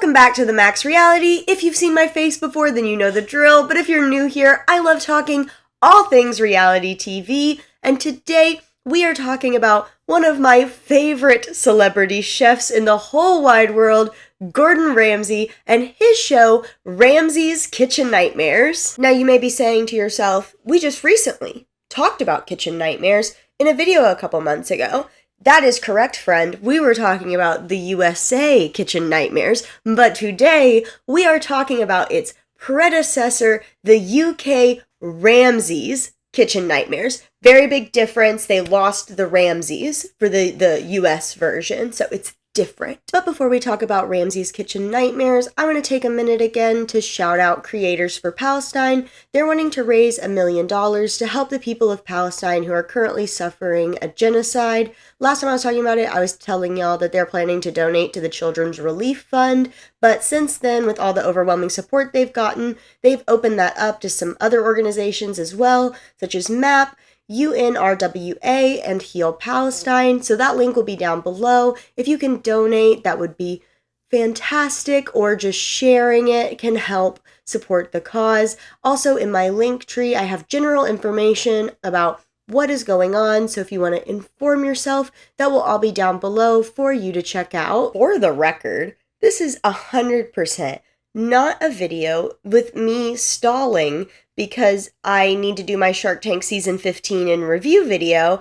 Welcome back to the Max Reality. If you've seen my face before, then you know the drill, but if you're new here, I love talking all things reality TV, and today we are talking about one of my favorite celebrity chefs in the whole wide world, Gordon Ramsay, and his show, Ramsay's Kitchen Nightmares. Now you may be saying to yourself, we just recently talked about Kitchen Nightmares in a video a couple months ago. That is correct, friend. We were talking about the USA Kitchen Nightmares, but today we are talking about its predecessor, the UK Ramsay's Kitchen Nightmares. Very big difference. They lost the Ramsays for the US version, so it's different. But before we talk about Ramsay's Kitchen Nightmares, I want to take a minute again to shout out Creators for Palestine. They're wanting to raise $1 million to help the people of Palestine who are currently suffering a genocide. Last time I was talking about it, I was telling y'all that they're planning to donate to the Children's Relief Fund, but since then, with all the overwhelming support they've gotten, they've opened that up to some other organizations as well, such as MAP, UNRWA, and Heal Palestine, so that link will be down below. If you can donate, that would be fantastic, or just sharing it can help support the cause. Also, in my link tree, I have general information about what is going on, so if you want to inform yourself, that will all be down below for you to check out. For the record, this is 100% not a video with me stalling because I need to do my Shark Tank Season 15 in review video.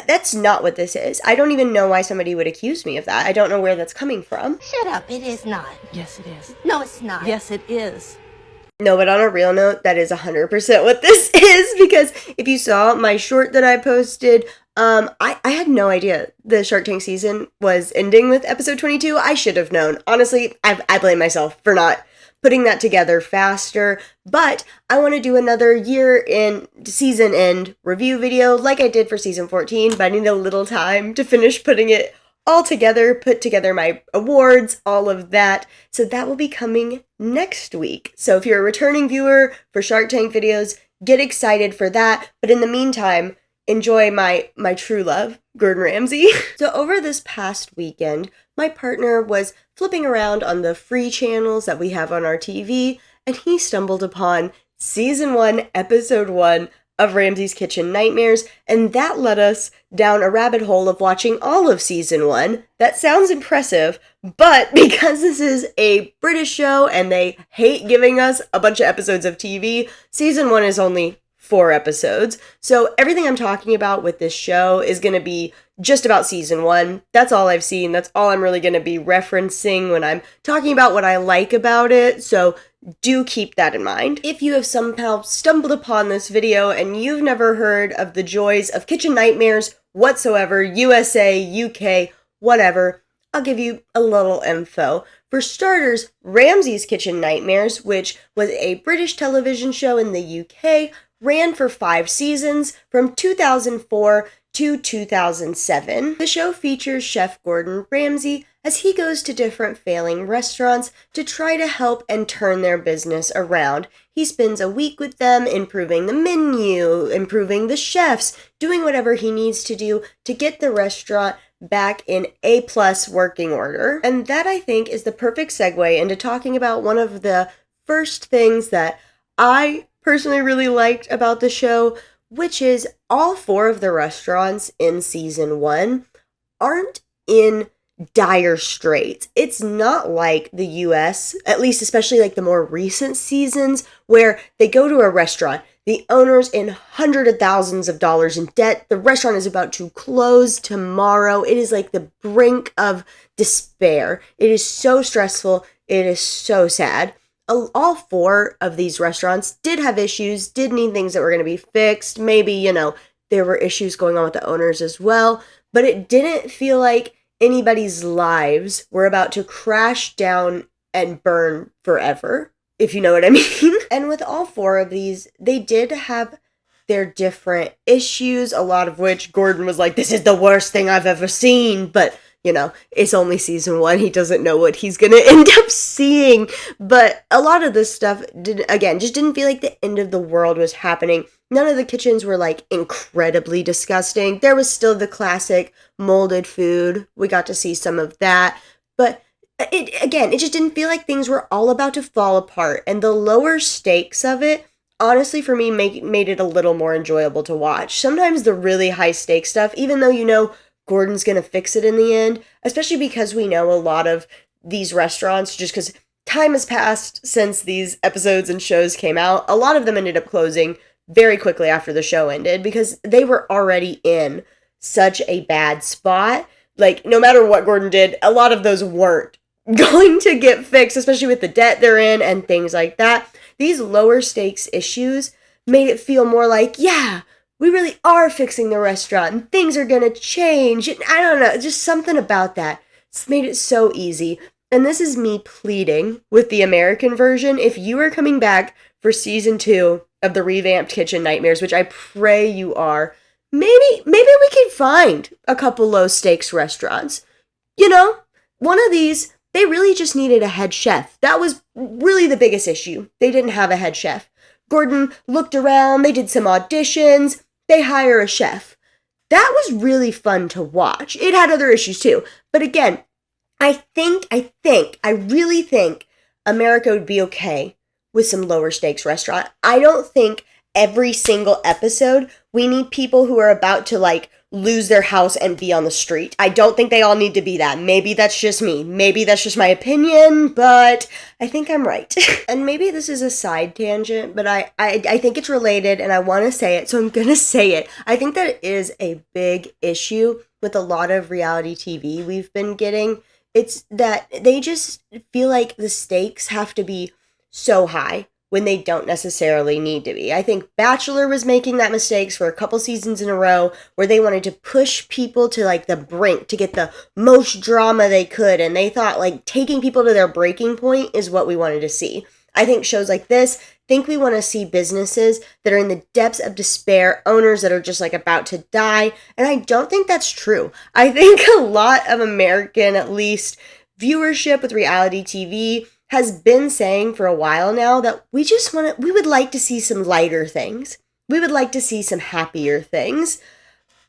That's not what this is. I don't even know why somebody would accuse me of that. I don't know where that's coming from. Shut up, it is not. Yes, it is. No, it's not. Yes, it is. No, but on a real note, that is 100% what this is, because if you saw my short that I posted, I had no idea the Shark Tank season was ending with episode 22. I should have known. Honestly, I blame myself for not putting that together faster, but I want to do another year in season end review video like I did for season 14, but I need a little time to finish putting it all together, put together my awards, all of that. So that will be coming next week. So if you're a returning viewer for Shark Tank videos, get excited for that. But in the meantime, enjoy my true love, Gordon Ramsay. So over this past weekend, my partner was flipping around on the free channels that we have on our TV, and he stumbled upon season 1, episode 1 of Ramsay's Kitchen Nightmares, and that led us down a rabbit hole of watching all of season 1. That sounds impressive, but because this is a British show and they hate giving us a bunch of episodes of TV, season 1 is only 4 episodes. So everything I'm talking about with this show is going to be just about season 1. That's all I've seen. That's all I'm really going to be referencing when I'm talking about what I like about it. So do keep that in mind. If you have somehow stumbled upon this video and you've never heard of the joys of Kitchen Nightmares whatsoever, USA, UK, whatever, I'll give you a little info. For starters, Ramsay's Kitchen Nightmares, which was a British television show in the UK, ran for 5 seasons from 2004 to 2007. The show features Chef Gordon Ramsay as he goes to different failing restaurants to try to help and turn their business around. He spends a week with them improving the menu, improving the chefs, doing whatever he needs to do to get the restaurant back in A+ working order. And that, I think, is the perfect segue into talking about one of the first things that I personally really liked about the show, which is all 4 of the restaurants in season 1 aren't in dire straits. It's not like the US, at least especially like the more recent seasons, where they go to a restaurant, the owner's in hundreds of thousands of dollars in debt, the restaurant is about to close tomorrow, it is like the brink of despair. It is so stressful, it is so sad. All 4 of these restaurants did have issues, did need things that were going to be fixed. Maybe, there were issues going on with the owners as well, but it didn't feel like anybody's lives were about to crash down and burn forever, if you know what I mean. And with all 4 of these, they did have their different issues, a lot of which Gordon was like, this is the worst thing I've ever seen, but it's only season 1. He doesn't know what he's going to end up seeing. But a lot of this stuff, just didn't feel like the end of the world was happening. None of the kitchens were, incredibly disgusting. There was still the classic molded food. We got to see some of that. But It just didn't feel like things were all about to fall apart. And the lower stakes of it, honestly, for me, made it a little more enjoyable to watch. Sometimes the really high stakes stuff, even though you know Gordon's gonna fix it in the end, especially because we know a lot of these restaurants, just because time has passed since these episodes and shows came out, a lot of them ended up closing very quickly after the show ended because they were already in such a bad spot. Like, no matter what Gordon did, a lot of those weren't going to get fixed, especially with the debt they're in and things like that. These lower stakes issues made it feel more like, yeah, we really are fixing the restaurant and things are gonna change. I don't know, just something about that. It's made it so easy. And this is me pleading with the American version. If you are coming back for season 2 of the revamped Kitchen Nightmares, which I pray you are, maybe we can find a couple low stakes restaurants. You know, one of these, they really just needed a head chef. That was really the biggest issue. They didn't have a head chef. Gordon looked around, they did some auditions, they hire a chef. That was really fun to watch. It had other issues too. But again, I really think America would be okay with some lower stakes restaurant. I don't think every single episode we need people who are about to like lose their house and be on the street. I don't think they all need to be that. Maybe that's just me. Maybe that's just my opinion, but I think I'm right. And maybe this is a side tangent, but I think it's related and I want to say it, so I'm going to say it. I think that it is a big issue with a lot of reality TV we've been getting. It's that they just feel like the stakes have to be so high when they don't necessarily need to be. I think Bachelor was making that mistakes for a couple seasons in a row where they wanted to push people to like the brink to get the most drama they could, and they thought like taking people to their breaking point is what we wanted to see. I think shows like this think we want to see businesses that are in the depths of despair, owners that are just like about to die, and I don't think that's true. I think a lot of American, at least, viewership with reality TV has been saying for a while now that we would like to see some lighter things. We would like to see some happier things.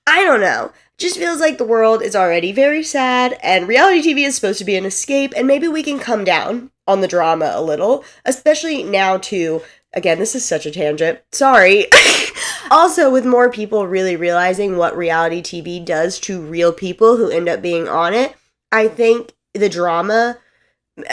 I don't know. Just feels like the world is already very sad and reality TV is supposed to be an escape, and maybe we can come down on the drama a little, especially now too. Again, this is such a tangent. Sorry. Also, with more people really realizing what reality TV does to real people who end up being on it, I think the drama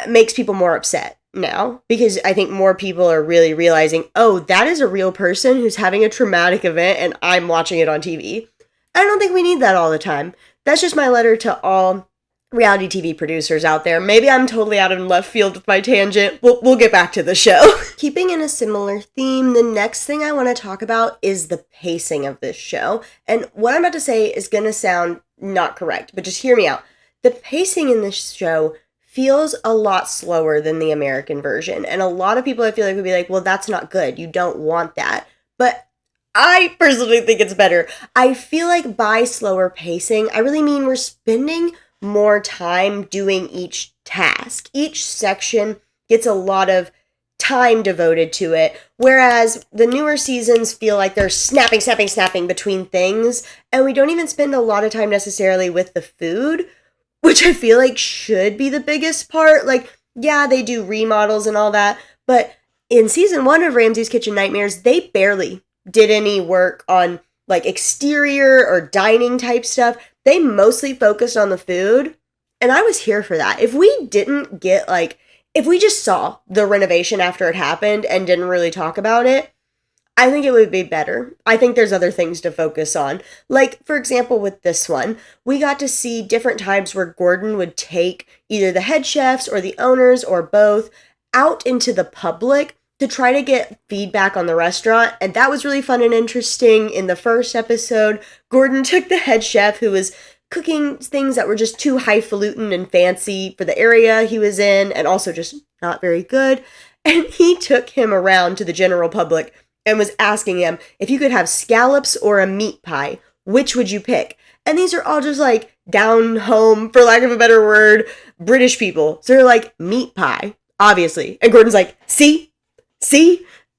makes people more upset now, because I think more people are really realizing, oh, that is a real person who's having a traumatic event and I'm watching it on TV. I don't think we need that all the time. That's just my letter to all reality TV producers out there. Maybe I'm totally out of left field with my tangent. We'll get back to the show. Keeping in a similar theme, the next thing I want to talk about is the pacing of this show. And what I'm about to say is going to sound not correct, but just hear me out. The pacing in this show feels a lot slower than the American version. And a lot of people I feel like would be like, well, that's not good. You don't want that. But I personally think it's better. I feel like by slower pacing, I really mean we're spending more time doing each task. Each section gets a lot of time devoted to it, whereas the newer seasons feel like they're snapping between things, and we don't even spend a lot of time necessarily with the food, which I feel like should be the biggest part. Like, yeah, they do remodels and all that, but in season 1 of Ramsay's Kitchen Nightmares, they barely did any work on like exterior or dining type stuff. They mostly focused on the food, and I was here for that. If we didn't get like, if we just saw the renovation after it happened and didn't really talk about it, I think it would be better. I think there's other things to focus on. Like, for example, with this one, we got to see different times where Gordon would take either the head chefs or the owners or both out into the public to try to get feedback on the restaurant, and that was really fun and interesting. In the first episode, Gordon took the head chef who was cooking things that were just too highfalutin and fancy for the area he was in, and also just not very good, and he took him around to the general public and was asking him, if you could have scallops or a meat pie, which would you pick? And these are all just like down home, for lack of a better word, British people. So they're like, meat pie, obviously. And Gordon's like, see?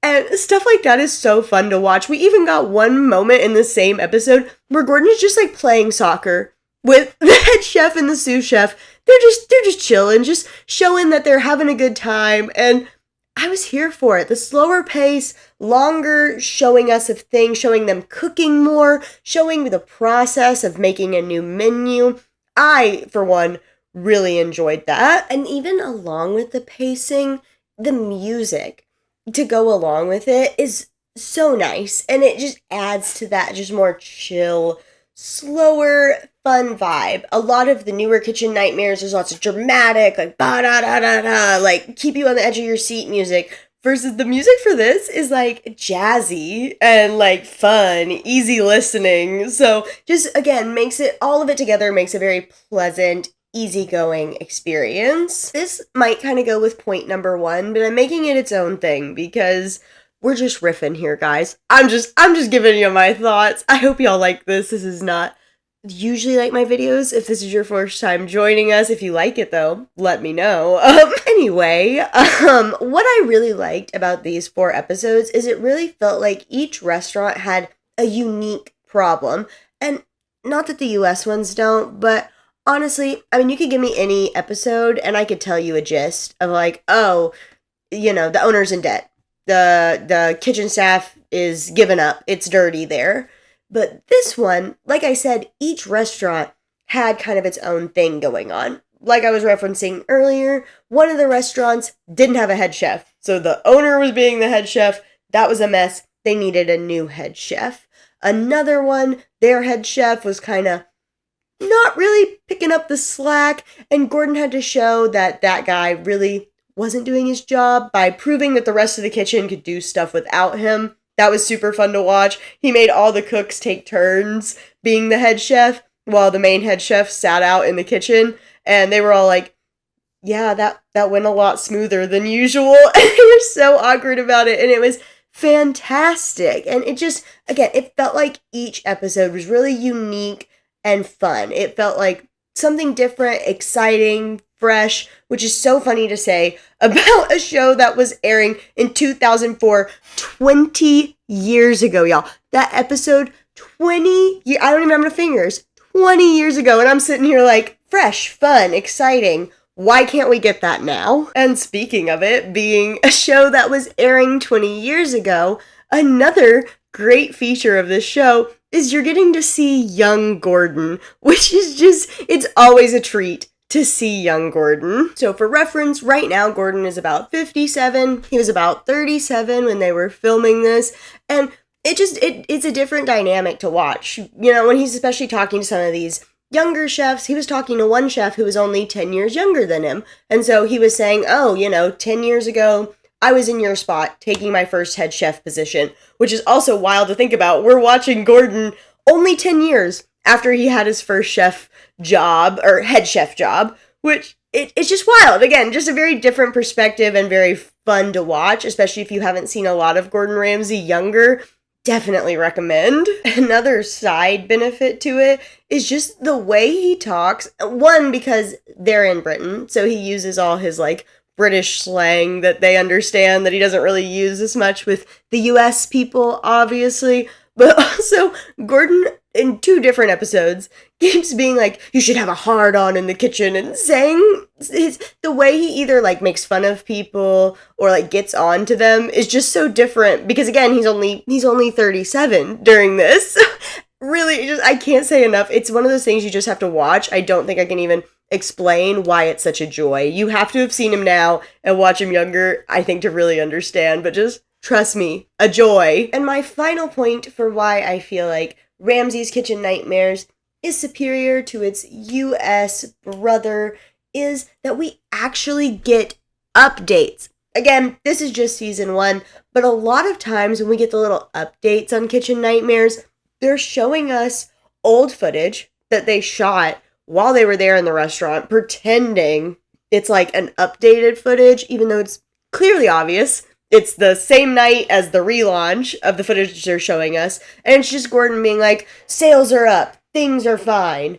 And stuff like that is so fun to watch. We even got one moment in the same episode where Gordon is just like playing soccer with the head chef and the sous chef. They're just chilling, just showing that they're having a good time, and I was here for it. The slower pace, longer showing us of things, showing them cooking more, showing the process of making a new menu. I, for one, really enjoyed that. And even along with the pacing, the music to go along with it is so nice. And it just adds to that just more chill, slower, fun vibe. A lot of the newer Kitchen Nightmares, there's lots of dramatic, like ba-da-da-da-da, like keep you on the edge of your seat music. Versus the music for this is like jazzy and like fun, easy listening. So just again, all of it together makes a very pleasant, easygoing experience. This might kind of go with point number 1, but I'm making it its own thing because we're just riffing here, guys. I'm just giving you my thoughts. I hope y'all like this. This is not usually like my videos. If this is your first time joining us, if you like it though, let me know. Anyway, what I really liked about these 4 episodes is it really felt like each restaurant had a unique problem. And not that the US ones don't, but honestly, I mean, you could give me any episode and I could tell you a gist of like, oh, the owner's in debt. The kitchen staff is given up. It's dirty there. But this one, like I said, each restaurant had kind of its own thing going on. Like I was referencing earlier, one of the restaurants didn't have a head chef. So the owner was being the head chef. That was a mess. They needed a new head chef. Another one, their head chef was kind of not really picking up the slack. And Gordon had to show that guy really wasn't doing his job by proving that the rest of the kitchen could do stuff without him. That was super fun to watch. He made all the cooks take turns being the head chef while the main head chef sat out in the kitchen. And they were all like, yeah, that went a lot smoother than usual. And they were so awkward about it. And it was fantastic. And it just, again, it felt like each episode was really unique and fun. It felt like something different, exciting, fresh, which is so funny to say about a show that was airing in 2004, 20 years ago, y'all. That episode, 20 years, I don't even have my fingers, 20 years ago, and I'm sitting here like, fresh, fun, exciting. Why can't we get that now? And speaking of it being a show that was airing 20 years ago, another great feature of this show is you're getting to see young Gordon, which is just, it's always a treat to see young Gordon. So for reference, right now Gordon is about 57. He was about 37 when they were filming this, and it's a different dynamic to watch. When he's especially talking to some of these younger chefs, he was talking to one chef who was only 10 years younger than him. And so he was saying, 10 years ago, I was in your spot taking my first head chef position, which is also wild to think about. We're watching Gordon only 10 years after he had his first chef job, or head chef job, which it's just wild. Again, just a very different perspective and very fun to watch, especially if you haven't seen a lot of Gordon Ramsay younger. Definitely recommend. Another side benefit to it is just the way he talks. One, because they're in Britain, so he uses all his British slang that they understand that he doesn't really use as much with the US people, obviously. But also, Gordon, in 2 different episodes, keeps being like, you should have a hard-on in the kitchen, and saying the way he either makes fun of people or gets on to them is just so different, because again, he's only 37 during this. Really, I can't say enough. It's one of those things you just have to watch. I don't think I can even explain why it's such a joy. You have to have seen him now and watch him younger, I think, to really understand, but just trust me, a joy. And my final point for why I feel like Ramsay's Kitchen Nightmares is superior to its US brother is that we actually get updates. Again, this is just season 1, but a lot of times when we get the little updates on Kitchen Nightmares, they're showing us old footage that they shot while they were there in the restaurant, pretending it's an updated footage, even though it's clearly obvious. It's the same night as the relaunch of the footage they're showing us, and it's just Gordon being like, sales are up, things are fine,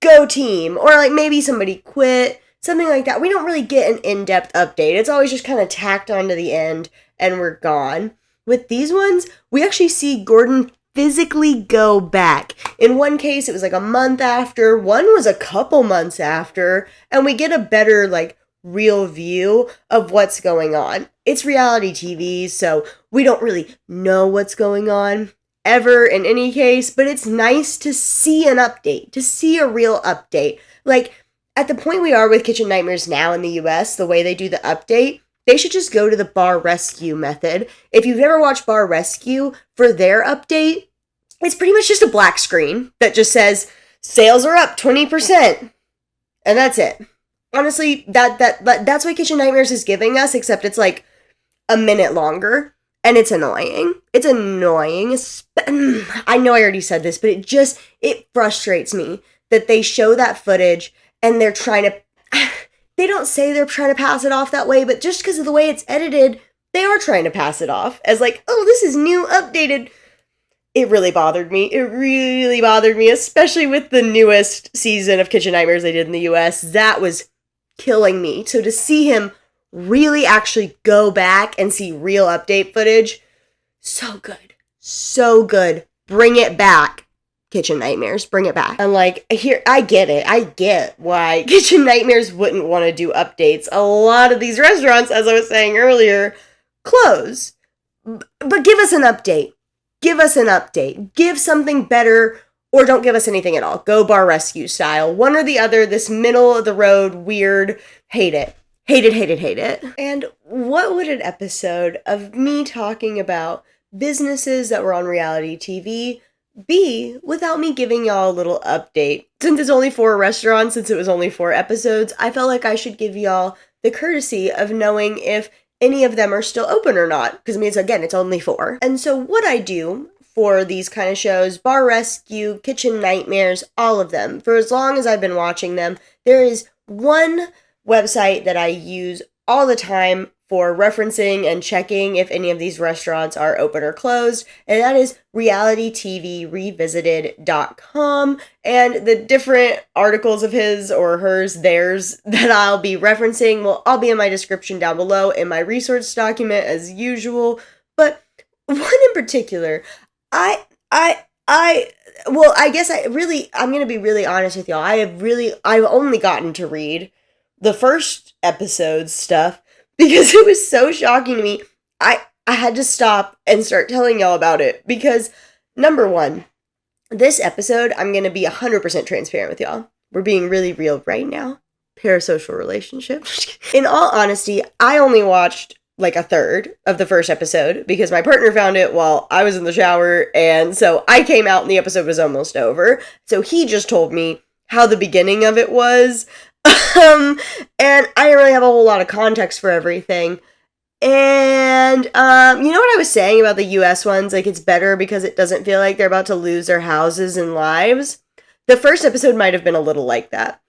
go team, or maybe somebody quit, something like that. We don't really get an in-depth update. It's always just kind of tacked onto the end, and we're gone. With these ones, we actually see Gordon physically go back. In one case, it was like a month after, one was a couple months after, and we get a better, like, real view of what's going on. It's reality TV, so we don't really know what's going on ever in any case, but it's nice to see an update, to see a real update. Like, at the point we are with Kitchen Nightmares now in the US, the way they do the update, they should just go to the Bar Rescue method. If you've ever watched Bar Rescue, for their update, it's pretty much just a black screen that just says, sales are up 20%. And that's it. Honestly, that's what Kitchen Nightmares is giving us, except it's like a minute longer. And it's annoying. It's annoying. I know I already said this, but it frustrates me that they show that footage and they're trying to... They don't say they're trying to pass it off that way, but just because of the way it's edited, they are trying to pass it off as like, oh, this is new, updated. It really bothered me. It really bothered me, especially with the newest season of Kitchen Nightmares they did in the US. That was killing me. So to see him really actually go back and see real update footage, so good. So good. Bring it back. Kitchen Nightmares, bring it back. And like, here, I get it. I get why Kitchen Nightmares wouldn't want to do updates. A lot of these restaurants, as I was saying earlier, close. But give us an update. Give us an update. Give something better, or don't give us anything at all. Go Bar Rescue style. One or the other, this middle of the road, weird, hate it. Hate it, hate it, hate it. And what would an episode of me talking about businesses that were on reality TV be without me giving y'all a little update? Since it's only 4 restaurants, since it was only 4 episodes, I felt like I should give y'all the courtesy of knowing if any of them are still open or not. Because I mean, it's only 4. And so what I do for these kind of shows, Bar Rescue, Kitchen Nightmares, all of them, for as long as I've been watching them, there is one website that I use all the time for referencing and checking if any of these restaurants are open or closed, and that is realitytvrevisited.com, and the different articles of his or hers, theirs, that I'll be referencing will all be in my description down below in my resource document as usual. But one in particular, I'm gonna be really honest with y'all. I've only gotten to read the first episode's stuff because it was so shocking to me. I had to stop and start telling y'all about it because, number one, this episode, I'm going to be 100% transparent with y'all. We're being really real right now. Parasocial relationship. In all honesty, I only watched like a third of the first episode because my partner found it while I was in the shower, and so I came out and the episode was almost over. So he just told me how the beginning of it was. And I didn't really have a whole lot of context for everything. And, you know what I was saying about the US ones? Like, it's better because it doesn't feel like they're about to lose their houses and lives. The first episode might have been a little like that.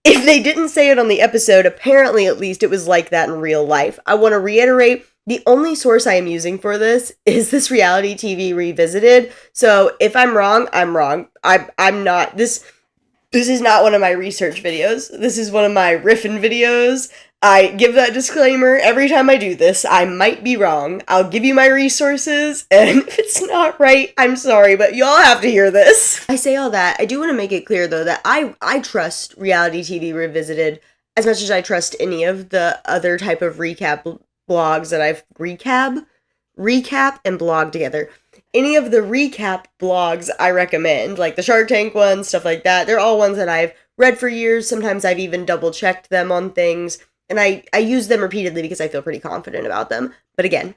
If they didn't say it on the episode, apparently at least it was like that in real life. I want to reiterate, the only source I am using for this is this Reality TV Revisited. So if I'm wrong, I'm wrong. I'm not. This is not one of my research videos. This is one of my riffing videos. I give that disclaimer every time I do this. I might be wrong. I'll give you my resources, and if it's not right, I'm sorry, but y'all have to hear this. I say all that. I do want to make it clear, though, that I trust Reality TV Revisited as much as I trust any of the other type of recap blogs that I've... Recap and blog together. Any of the recap blogs I recommend, like the Shark Tank ones, stuff like that, they're all ones that I've read for years. Sometimes I've even double-checked them on things. And I use them repeatedly because I feel pretty confident about them. But again,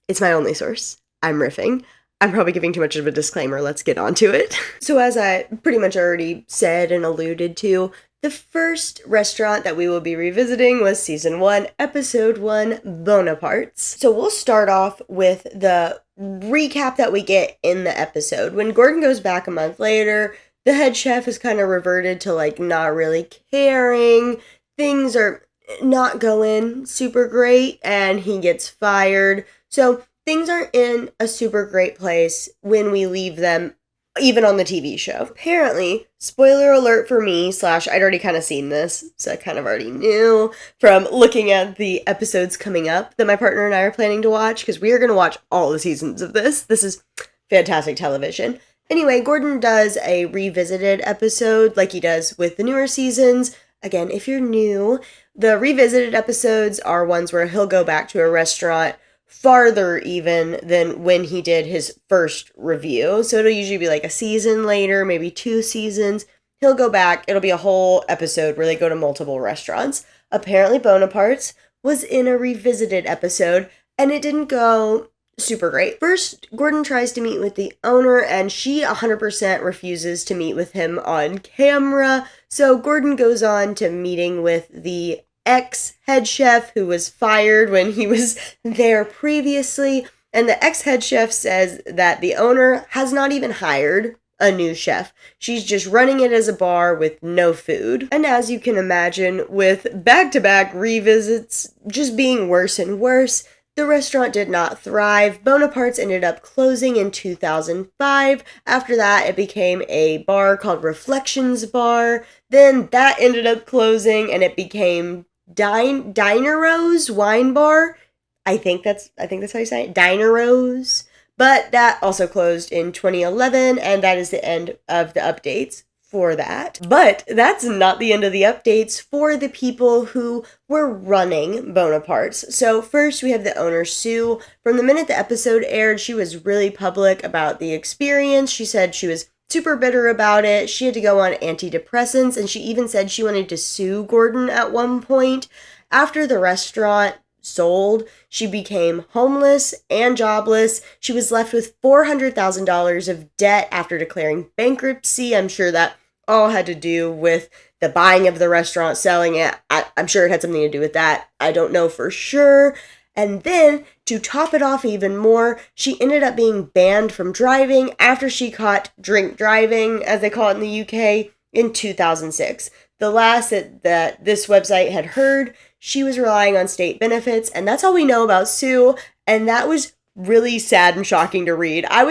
it's my only source. I'm riffing. I'm probably giving too much of a disclaimer. Let's get on to it. So as I pretty much already said and alluded to, the first restaurant that we will be revisiting was Season 1, Episode 1, Bonaparte's. So we'll start off with the recap that we get in the episode. When Gordon goes back a month later, the head chef has kind of reverted to, like, not really caring. Things are not going super great, and he gets fired. So things aren't in a super great place when we leave them, even on the TV show. Apparently, spoiler alert for me, / I'd already kind of seen this, so I kind of already knew from looking at the episodes coming up that my partner and I are planning to watch, because we are going to watch all the seasons of this. This is fantastic television. Anyway, Gordon does a revisited episode like he does with the newer seasons. Again, if you're new, the revisited episodes are ones where he'll go back to a restaurant farther even than when he did his first review. So it'll usually be like a season later, maybe 2 seasons. He'll go back. It'll be a whole episode where they go to multiple restaurants. Apparently, Bonaparte's was in a revisited episode, and it didn't go super great. First, Gordon tries to meet with the owner, and she 100% refuses to meet with him on camera. So Gordon goes on to meeting with the ex-head chef who was fired when he was there previously. And the ex-head chef says that the owner has not even hired a new chef. She's just running it as a bar with no food. And as you can imagine, with back-to-back revisits just being worse and worse, the restaurant did not thrive. Bonaparte's ended up closing in 2005. After that, it became a bar called Reflections Bar. Then that ended up closing and it became Dinero's Wine Bar. I think that's how you say it. Dinero's. But that also closed in 2011, and that is the end of the updates for that. But that's not the end of the updates for the people who were running Bonaparte's. So first we have the owner, Sue. From the minute the episode aired, she was really public about the experience. She said she was super bitter about it. She had to go on antidepressants, and she even said she wanted to sue Gordon at one point. After the restaurant sold, she became homeless and jobless. She was left with $400,000 of debt after declaring bankruptcy. I'm sure that all had to do with the buying of the restaurant, selling it. I'm sure it had something to do with that. I don't know for sure. And then, to top it off even more, she ended up being banned from driving after she caught drink driving, as they call it in the UK, in 2006. The last that this website had heard, she was relying on state benefits, and that's all we know about Sue, and that was really sad and shocking to read. I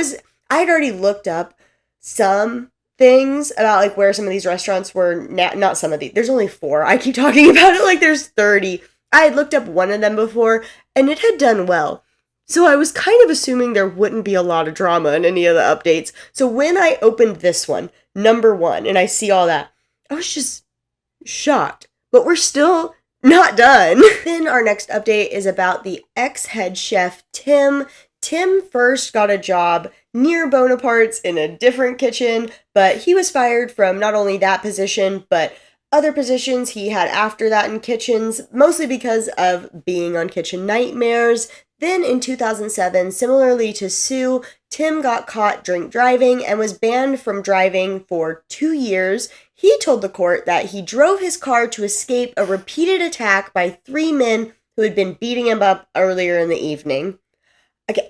had already looked up some things about like where some of these restaurants were, not some of these, there's only 4. I keep talking about it like there's 30. I had looked up one of them before, and it had done well. So I was kind of assuming there wouldn't be a lot of drama in any of the updates. So when I opened this one, number 1, and I see all that, I was just shocked. But we're still not done. Then our next update is about the ex-head chef, Tim. Tim first got a job near Bonaparte's in a different kitchen, but he was fired from not only that position, but other positions he had after that in kitchens, mostly because of being on Kitchen Nightmares. Then in 2007, similarly to Sue, Tim got caught drink driving and was banned from driving for 2 years. He told the court that he drove his car to escape a repeated attack by 3 men who had been beating him up earlier in the evening.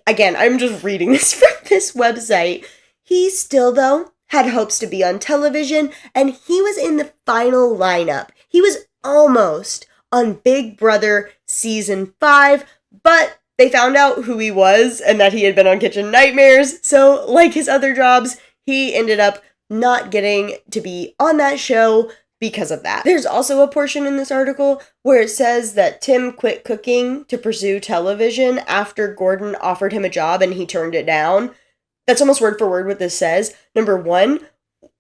Again, I'm just reading this from this website. He still, though, had hopes to be on television, and he was in the final lineup. He was almost on Big Brother Season 5, but they found out who he was and that he had been on Kitchen Nightmares, so like his other jobs, he ended up not getting to be on that show because of that. There's also a portion in this article where it says that Tim quit cooking to pursue television after Gordon offered him a job and he turned it down. That's almost word for word what this says. Number 1,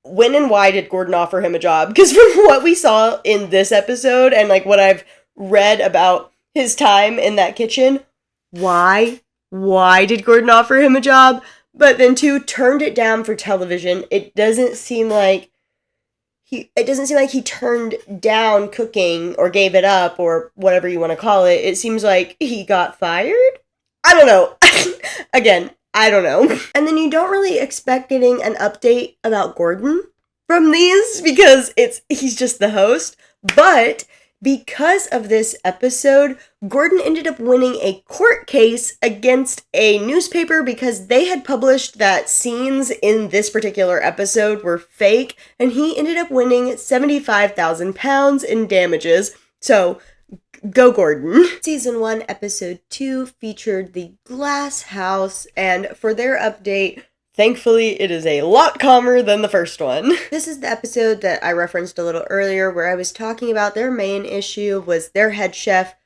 when and why did Gordon offer him a job? Because from what we saw in this episode and like what I've read about his time in that kitchen, why did Gordon offer him a job? But then 2, turned it down for television. It doesn't seem like he turned down cooking or gave it up or whatever you want to call it. It seems like he got fired. I don't know. Again, I don't know. And then you don't really expect getting an update about Gordon from these because he's just the host. But because of this episode, Gordon ended up winning a court case against a newspaper because they had published that scenes in this particular episode were fake, and he ended up winning £75,000 in damages. So, go Gordon. Season 1, Episode 2 featured the Glass House, and for their update, thankfully, it is a lot calmer than the first one. This is the episode that I referenced a little earlier where I was talking about their main issue was their head chef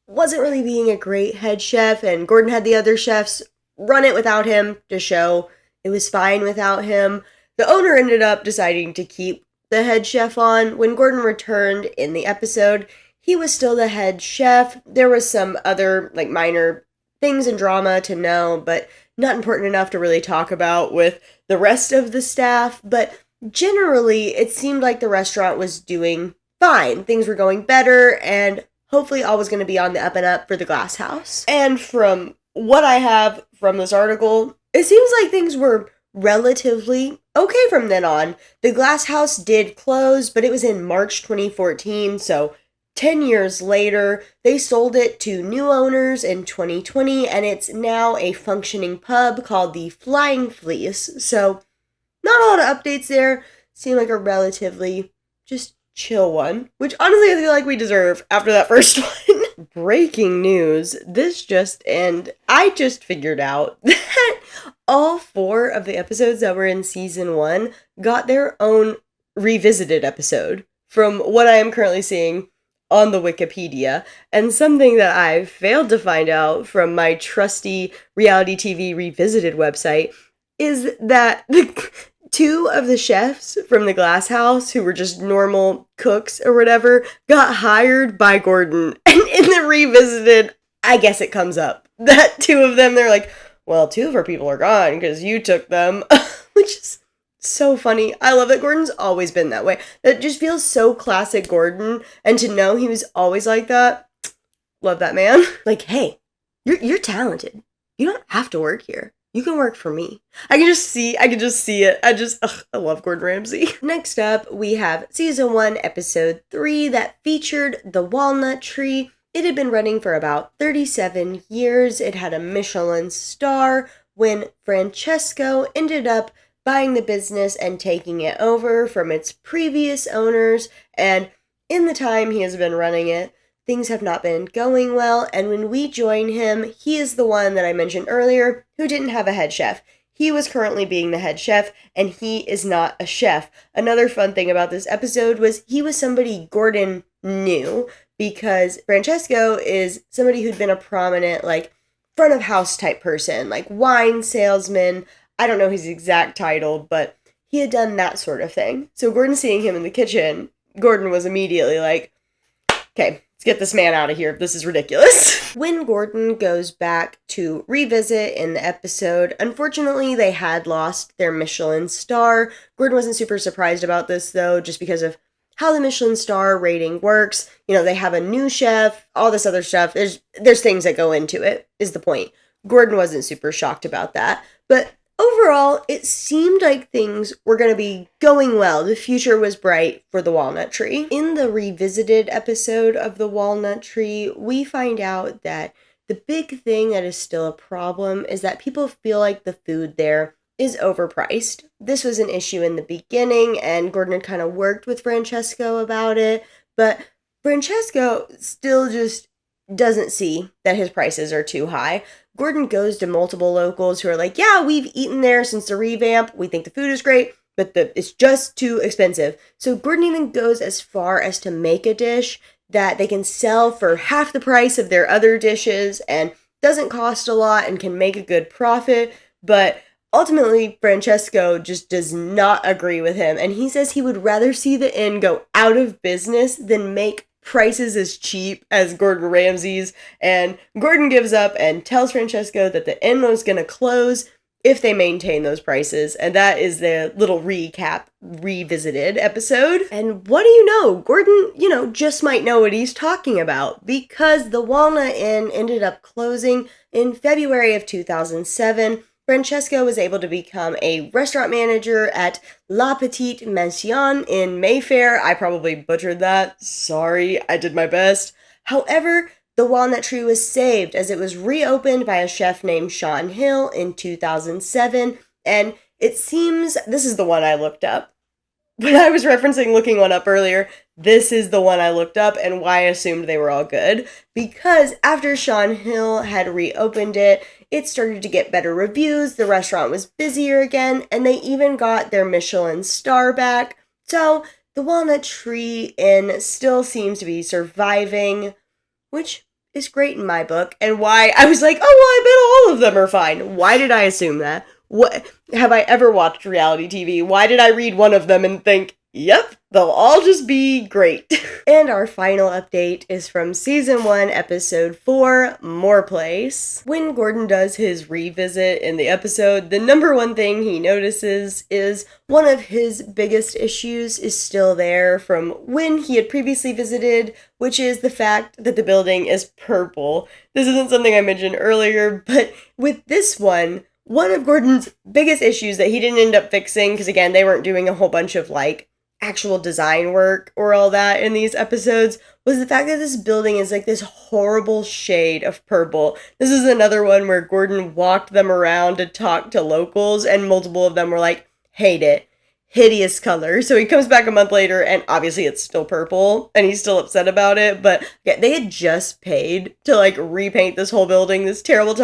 wasn't really being a great head chef, and Gordon had the other chefs run it without him to show It was fine without him. The owner ended up deciding to keep the head chef on. When Gordon returned in the episode, he was still the head chef. There was some other, like, minor things and drama to know, but not important enough to really talk about with the rest of the staff. But generally, it seemed like the restaurant was doing fine. Things were going better, and hopefully all was going to be on the up and up for the Glass House. And from what I have from this article, it seems like things were relatively okay from then on. The Glass House did close, but it was in March 2014, so 10 years later, they sold it to new owners in 2020, and it's now a functioning pub called the Flying Fleece. So, not a lot of updates there. Seemed like a relatively just chill one, which honestly I feel like we deserve after that first one. Breaking news, I just figured out that all 4 of the episodes that were in season 1 got their own revisited episode from what I am currently seeing on the Wikipedia. And something that I failed to find out from my trusty reality TV revisited website is that the 2 of the chefs from the Glass House, who were just normal cooks or whatever, got hired by Gordon. And in the revisited, I guess it comes up that 2 of them, they're like, well, 2 of our people are gone because you took them, which is so funny. I love that Gordon's always been that way. That just feels so classic Gordon, and to know he was always like that, love that man. Like, hey, you're talented. You don't have to work here. You can work for me. I can just see it. I love Gordon Ramsay. Next up, we have season 1, episode 3 that featured the walnut tree. It had been running for about 37 years. It had a Michelin star when Francesco ended up buying the business and taking it over from its previous owners. And in the time he has been running it, things have not been going well, and when we join him, he is the one that I mentioned earlier who didn't have a head chef. He was currently being the head chef, and he is not a chef. Another fun thing about this episode was he was somebody Gordon knew, because Francesco is somebody who'd been a prominent, like, front of house type person, like wine salesman. I don't know his exact title, but he had done that sort of thing. So Gordon seeing him in the kitchen, Gordon was immediately like, okay, let's get this man out of here. This is ridiculous. When Gordon goes back to revisit in the episode, unfortunately, they had lost their Michelin star. Gordon wasn't super surprised about this, though, just because of how the Michelin star rating works. You know, they have a new chef, all this other stuff. There's things that go into it, is the point. Gordon wasn't super shocked about that. But overall, it seemed like things were going to be going well. The future was bright for the walnut tree. In the revisited episode of the walnut tree, we find out that the big thing that is still a problem is that people feel like the food there is overpriced. This was an issue in the beginning, and Gordon had kind of worked with Francesco about it, but Francesco still just doesn't see that his prices are too high. Gordon goes to multiple locals who are like, yeah, we've eaten there since the revamp. We think the food is great, but it's just too expensive. So Gordon even goes as far as to make a dish that they can sell for half the price of their other dishes and doesn't cost a lot and can make a good profit. But ultimately, Francesco just does not agree with him. And he says he would rather see the inn go out of business than make prices as cheap as Gordon Ramsay's. And Gordon gives up and tells Francesco that the inn was going to close if they maintain those prices. And that is the little recap revisited episode. And what do you know? Gordon, just might know what he's talking about, because the Walnut Inn ended up closing in February of 2007. Francesco was able to become a restaurant manager at La Petite Mansion in Mayfair. I probably butchered that. Sorry, I did my best. However, the Walnut Tree was saved as it was reopened by a chef named Sean Hill in 2007. And it seems, this is the one I looked up. When I was referencing looking one up earlier, this is the one I looked up and why I assumed they were all good. Because after Sean Hill had reopened it, it started to get better reviews, the restaurant was busier again, and they even got their Michelin star back. So the Walnut Tree Inn still seems to be surviving, which is great in my book, and why I was like, oh, well, I bet all of them are fine. Why did I assume that? What have I ever watched reality TV? Why did I read one of them and think, yep, they'll all just be great. And our final update is from season 1, episode 4, More Place. When Gordon does his revisit in the episode, the number one thing he notices is one of his biggest issues is still there from when he had previously visited, which is the fact that the building is purple. This isn't something I mentioned earlier, but with this one of Gordon's biggest issues that he didn't end up fixing, because again, they weren't doing a whole bunch of like actual design work or all that in these episodes, was the fact that this building is like this horrible shade of purple. This is another one where Gordon walked them around to talk to locals, and multiple of them were like, hate it. Hideous color. So he comes back a month later and obviously it's still purple and he's still upset about it, but yeah, they had just paid to like repaint this whole building this terrible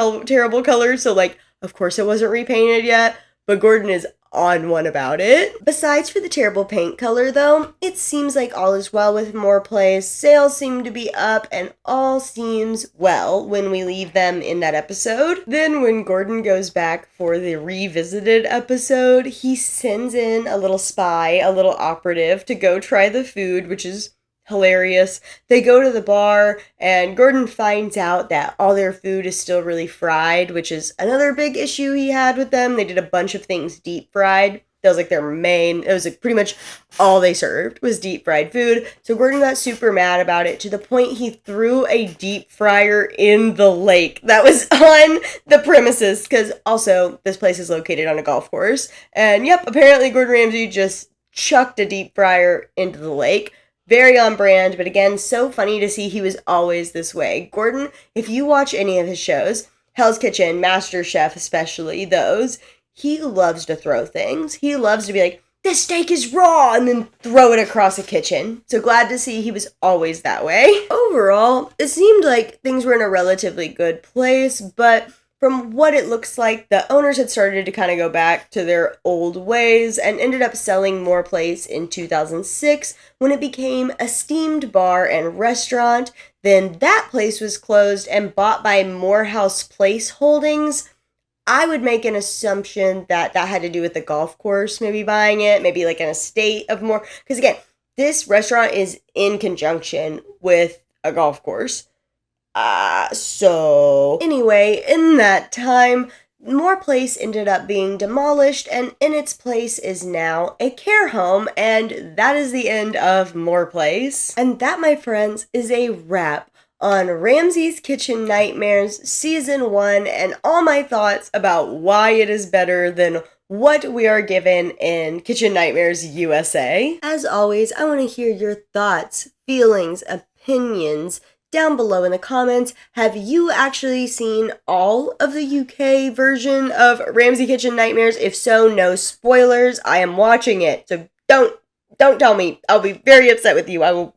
color, so like of course it wasn't repainted yet, but Gordon is on one about it. Besides for the terrible paint color though, it seems like all is well with More Place. Sales seem to be up and all seems well when we leave them in that episode. Then when Gordon goes back for the revisited episode, he sends in a little spy, a little operative to go try the food, which is hilarious. They go to the bar and Gordon finds out that all their food is still really fried, which is another big issue he had with them. They did a bunch of things deep fried. That was like their main, it was like pretty much all they served was deep fried food. So Gordon got super mad about it to the point he threw a deep fryer in the lake that was on the premises, because also this place is located on a golf course. And yep, apparently Gordon Ramsay just chucked a deep fryer into the lake. Very on brand, but again, so funny to see he was always this way. Gordon, if you watch any of his shows, Hell's Kitchen, MasterChef especially, those, he loves to throw things. He loves to be like, this steak is raw, and then throw it across a kitchen. So glad to see he was always that way. Overall, it seemed like things were in a relatively good place, but from what it looks like, the owners had started to kind of go back to their old ways and ended up selling More Place in 2006 when it became a steamed bar and restaurant. Then that place was closed and bought by Morehouse Place Holdings. I would make an assumption that that had to do with the golf course, maybe buying it, maybe like an estate of more. Because again, this restaurant is in conjunction with a golf course. So anyway, in that time, More Place ended up being demolished, and in its place is now a care home, and that is the end of More Place. And that, my friends, is a wrap on Ramsay's Kitchen Nightmares Season 1 and all my thoughts about why it is better than what we are given in Kitchen Nightmares USA. As always, I want to hear your thoughts, feelings, opinions down below in the comments. Have you actually seen all of the UK version of Ramsay Kitchen Nightmares? If so, no spoilers. I am watching it, so don't tell me. I'll be very upset with you. I will.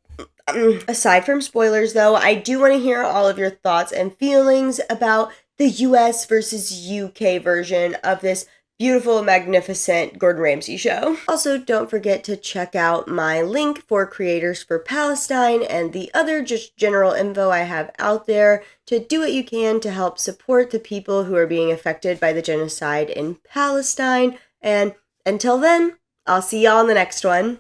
Aside from spoilers, though, I do want to hear all of your thoughts and feelings about the US versus UK version of this beautiful, magnificent Gordon Ramsay show. Also, don't forget to check out my link for Creators for Palestine and the other just general info I have out there to do what you can to help support the people who are being affected by the genocide in Palestine. And until then, I'll see y'all in the next one.